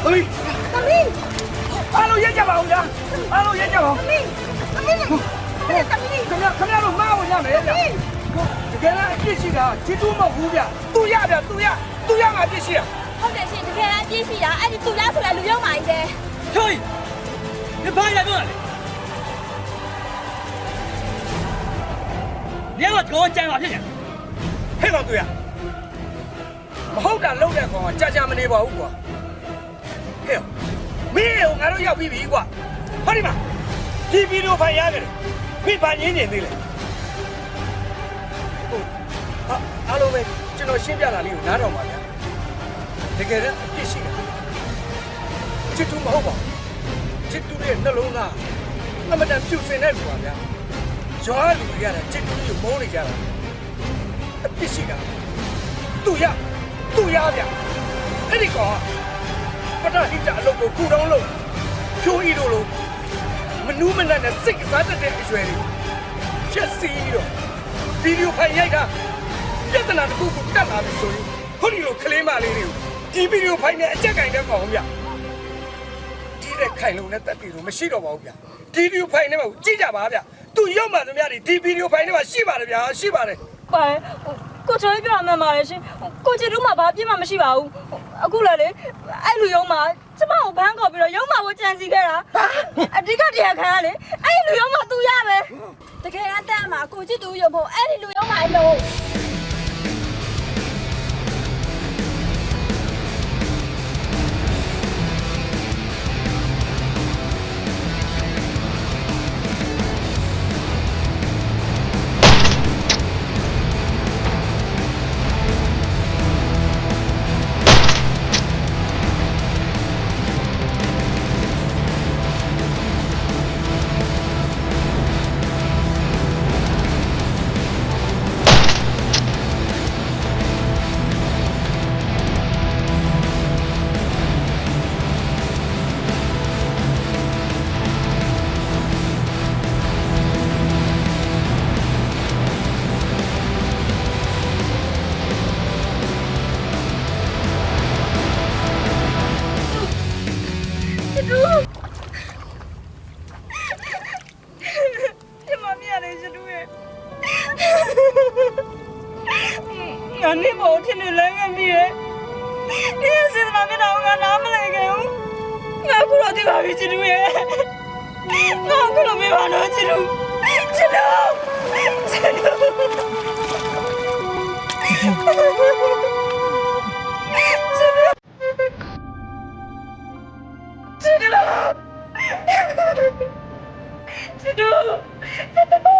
Ôi, alo yên chào ông nhá. Alo yên chào ông. Không ra đâu mau nha mày. Cái này biết gì đó, chỉ tu mà hú bia. Tu ya mà biết gì. Không để chị cái này biết gì đó, anh đi tu ya rồi lùi mày thế. Thôi,你拍来不？你要给我讲话片，黑帮队啊！မဟုတ်တာလုံးတဲ့ကောင်ကကြာကြာမနေပါဘူးကွာဟဲ့မင်းရောငါတို့ရောက်ပြီကွာဟောဒီမှာဒီဗီဒီယိုဖိုင်ရခဲ့တယ်မင်းဘာငင်းနေသေးလဲဟုတ်အားလုံးပဲကျွန်တော်ရှင်းပြတာလေးကိုနားတော်ပါဗျာတကယ်တော့အပြစ်ရှိတာချစ်သူမဟုတ်ပါဘူးချစ်သူရဲ့နှလုံးသားအမတန်ဖြူစင်တဲ့လူပါဗျာရွာလူတွေကလည်းချစ်သူကိုမုန်းနေကြတာအပြစ်ရှိတာသူရဗျအဲ့ဒီကောင်ကပထဟိတအလုပ်ကိုခုတောင်းလို့ဖြိုးဤတို့လိုမနူးမနက်နဲ့စိတ်ကစားတတ်တဲ့အရွယ်တွေချက်စီတော့ဗီဒီယိုဖိုင်ရိုက်တာပြဿနာတစ်ခုကိုတက်လာပြီဆိုရင်ခုဒီလိုကလေးမလေးတွေကိုဒီဗီဒီယိုဖိုင်နဲ့အကြက်ကင်တဲ့ကောင်ဗျဒီတဲ့ခိုင်လုံးနဲ့တက်ပြီးတော့မရှိတော့ပါဘူးဗျဒီဗီဒီယိုဖိုင်နဲ့မှကြည့်ကြပါဗျသူရောက်မှသမျှတွေဒီဗီဒီယိုဖိုင်နဲ့မှရှိပါတယ်ဗျာရှိပါတယ်ပါတယ်ကိုချွေးပြမှန်ပါတယ်ရှင်ကိုချစ်တို့မှဘာပြစ်မှမရှိပါဘူးအခုလည်းလေအဲ့လူရုံးမှာကျမကိုဘန်းခေါ်ပြီးတော့ရုံးမှာကိုကြံစီခဲ့တာအဓိကတရားခံရလေအဲ့လူရုံးမှာသူရပဲတကယ်အတန်းမှာကိုချစ်သူရုံဖို့အဲ့ဒီလူရုံးမှာအလုံး 你冇听你两个咩？你也是那边老我拿不来个哟，我哭了对吧？别记住耶，我哭了没话能记住，记住，记住，记住，记住。